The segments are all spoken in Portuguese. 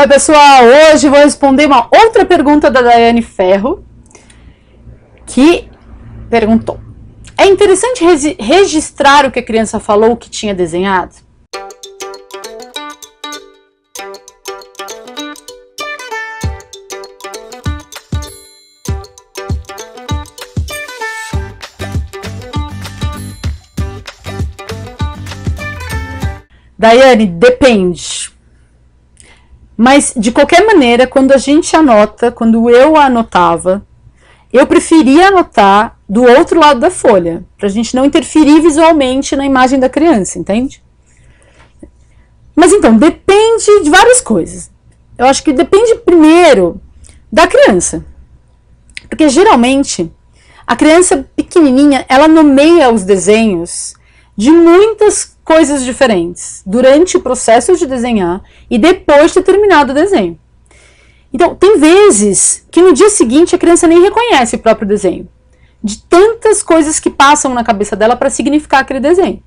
Oi pessoal, hoje vou responder uma outra pergunta da Daiane Ferro, que perguntou: é interessante registrar o que a criança falou que tinha desenhado? Daiane, depende. Mas, de qualquer maneira, quando a gente anota, quando eu anotava, eu preferia anotar do outro lado da folha, para a gente não interferir visualmente na imagem da criança, entende? Mas então, depende de várias coisas. Eu acho que depende primeiro da criança. Porque, geralmente, a criança pequenininha, ela nomeia os desenhos de muitas coisas diferentes durante o processo de desenhar e depois de ter terminado o desenho. Então, tem vezes que no dia seguinte a criança nem reconhece o próprio desenho, de tantas coisas que passam na cabeça dela para significar aquele desenho.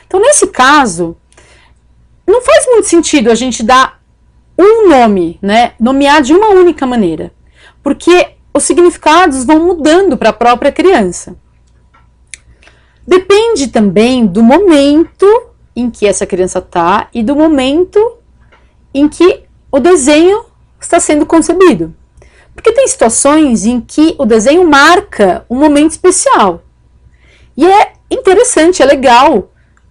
Então, nesse caso, não faz muito sentido a gente dar um nome, né, nomear de uma única maneira, porque os significados vão mudando para a própria criança. Depende também do momento em que essa criança está e do momento em que o desenho está sendo concebido. Porque tem situações em que o desenho marca um momento especial. E é interessante, é legal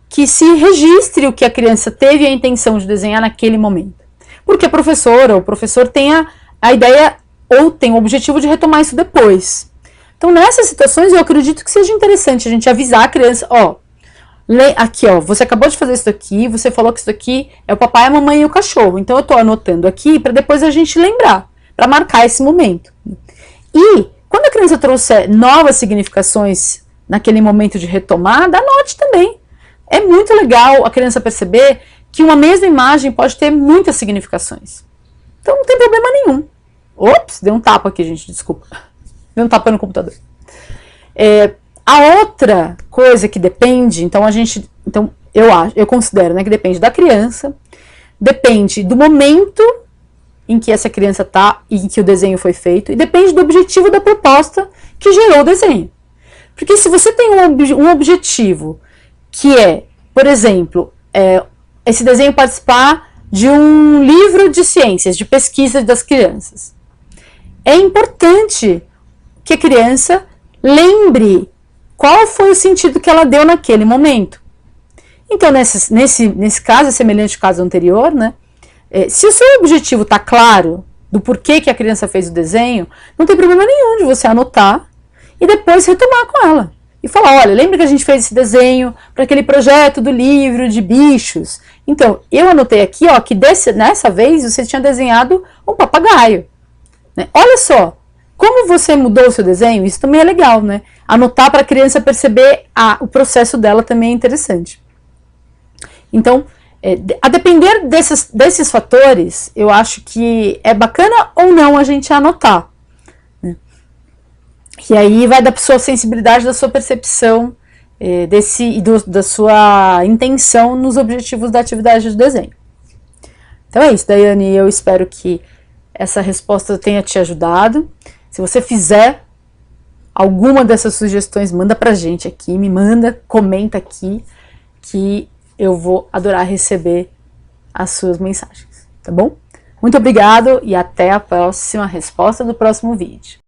que se registre o que a criança teve a intenção de desenhar naquele momento. Porque a professora ou o professor tem a ideia ou tem o objetivo de retomar isso depois. Então, nessas situações, eu acredito que seja interessante a gente avisar a criança, ó, aqui, ó, você acabou de fazer isso daqui, você falou que isso daqui é o papai, a mamãe e o cachorro. Então, eu tô anotando aqui para depois a gente lembrar, para marcar esse momento. E, quando a criança trouxer novas significações naquele momento de retomada, anote também. É muito legal a criança perceber que uma mesma imagem pode ter muitas significações. Então, não tem problema nenhum. Ops, dei um tapa aqui, gente, desculpa. Deu um tapa no computador. A outra coisa que depende, então eu considero, né, que depende da criança, depende do momento em que essa criança está e em que o desenho foi feito, e depende do objetivo da proposta que gerou o desenho. Porque se você tem um objetivo que é, por exemplo, esse desenho participar de um livro de ciências, de pesquisa das crianças, é importante que a criança lembre qual foi o sentido que ela deu naquele momento. Então, nesse caso, semelhante ao caso anterior, né, se o seu objetivo está claro do porquê que a criança fez o desenho, não tem problema nenhum de você anotar e depois retomar com ela. E falar, olha, lembra que a gente fez esse desenho para aquele projeto do livro de bichos? Então, eu anotei aqui, ó, que nessa vez você tinha desenhado um papagaio. Né? Olha só, como você mudou o seu desenho, isso também é legal, né? Anotar para a criança perceber o processo dela também é interessante. Então, a depender desses fatores, eu acho que é bacana ou não a gente anotar. Né? E aí vai da sua sensibilidade, da sua percepção, da sua intenção nos objetivos da atividade do desenho. Então é isso, Daiane, eu espero que essa resposta tenha te ajudado. Se você fizer alguma dessas sugestões, manda pra gente aqui, me manda, comenta aqui, que eu vou adorar receber as suas mensagens, tá bom? Muito obrigado e até a próxima resposta do próximo vídeo.